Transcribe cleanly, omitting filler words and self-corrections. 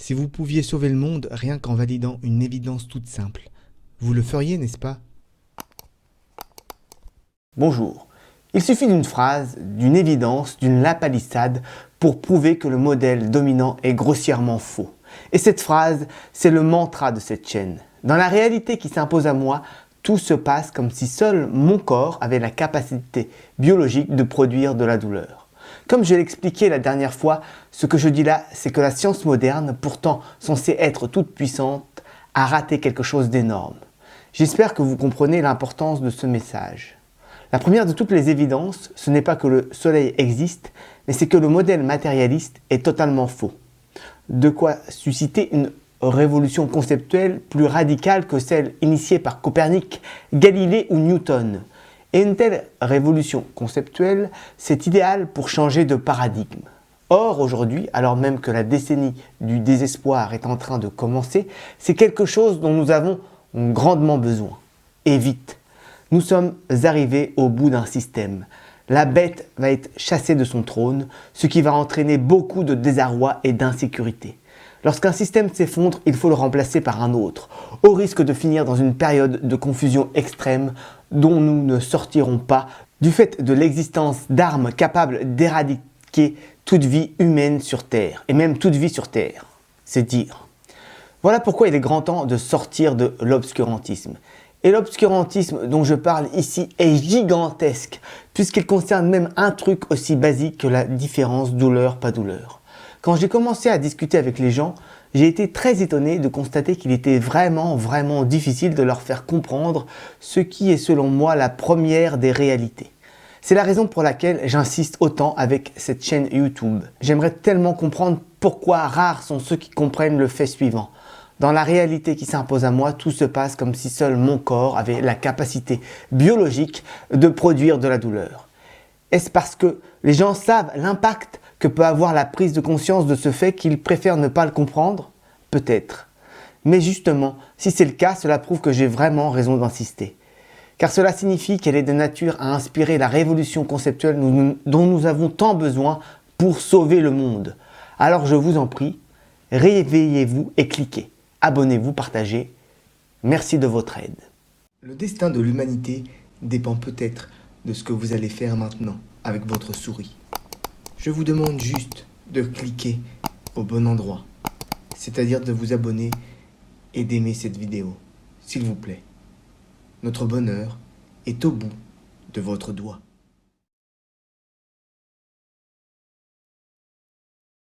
Si vous pouviez sauver le monde rien qu'en validant une évidence toute simple, vous le feriez, n'est-ce pas? Bonjour. Il suffit d'une phrase, d'une évidence, d'une lapalissade pour prouver que le modèle dominant est grossièrement faux. Et cette phrase, c'est le mantra de cette chaîne. Dans la réalité qui s'impose à moi, tout se passe comme si seul mon corps avait la capacité biologique de produire de la douleur. Comme je l'expliquais la dernière fois, ce que je dis là, c'est que la science moderne, pourtant censée être toute puissante, a raté quelque chose d'énorme. J'espère que vous comprenez l'importance de ce message. La première de toutes les évidences, ce n'est pas que le soleil existe, mais c'est que le modèle matérialiste est totalement faux. De quoi susciter une révolution conceptuelle plus radicale que celle initiée par Copernic, Galilée ou Newton. Et une telle révolution conceptuelle, c'est idéal pour changer de paradigme. Or, aujourd'hui, alors même que la décennie du désespoir est en train de commencer, c'est quelque chose dont nous avons grandement besoin. Et vite. Nous sommes arrivés au bout d'un système. La bête va être chassée de son trône, ce qui va entraîner beaucoup de désarroi et d'insécurité. Lorsqu'un système s'effondre, il faut le remplacer par un autre, au risque de finir dans une période de confusion extrême dont nous ne sortirons pas du fait de l'existence d'armes capables d'éradiquer toute vie humaine sur Terre, et même toute vie sur Terre, c'est dire. Voilà pourquoi il est grand temps de sortir de l'obscurantisme. Et l'obscurantisme dont je parle ici est gigantesque, puisqu'il concerne même un truc aussi basique que la différence douleur-pas douleur. Quand j'ai commencé à discuter avec les gens, j'ai été très étonné de constater qu'il était vraiment difficile de leur faire comprendre ce qui est selon moi la première des réalités. C'est la raison pour laquelle j'insiste autant avec cette chaîne YouTube. J'aimerais tellement comprendre pourquoi rares sont ceux qui comprennent le fait suivant. Dans la réalité qui s'impose à moi, tout se passe comme si seul mon corps avait la capacité biologique de produire de la douleur. Est-ce parce que les gens savent l'impact que peut avoir la prise de conscience de ce fait qu'ils préfèrent ne pas le comprendre? Peut-être. Mais justement, si c'est le cas, cela prouve que j'ai vraiment raison d'insister. Car cela signifie qu'elle est de nature à inspirer la révolution conceptuelle dont nous avons tant besoin pour sauver le monde. Alors je vous en prie, réveillez-vous et cliquez. Abonnez-vous, partagez. Merci de votre aide. Le destin de l'humanité dépend peut-être de ce que vous allez faire maintenant avec votre souris. Je vous demande juste de cliquer au bon endroit, c'est-à-dire de vous abonner et d'aimer cette vidéo, s'il vous plaît. Notre bonheur est au bout de votre doigt.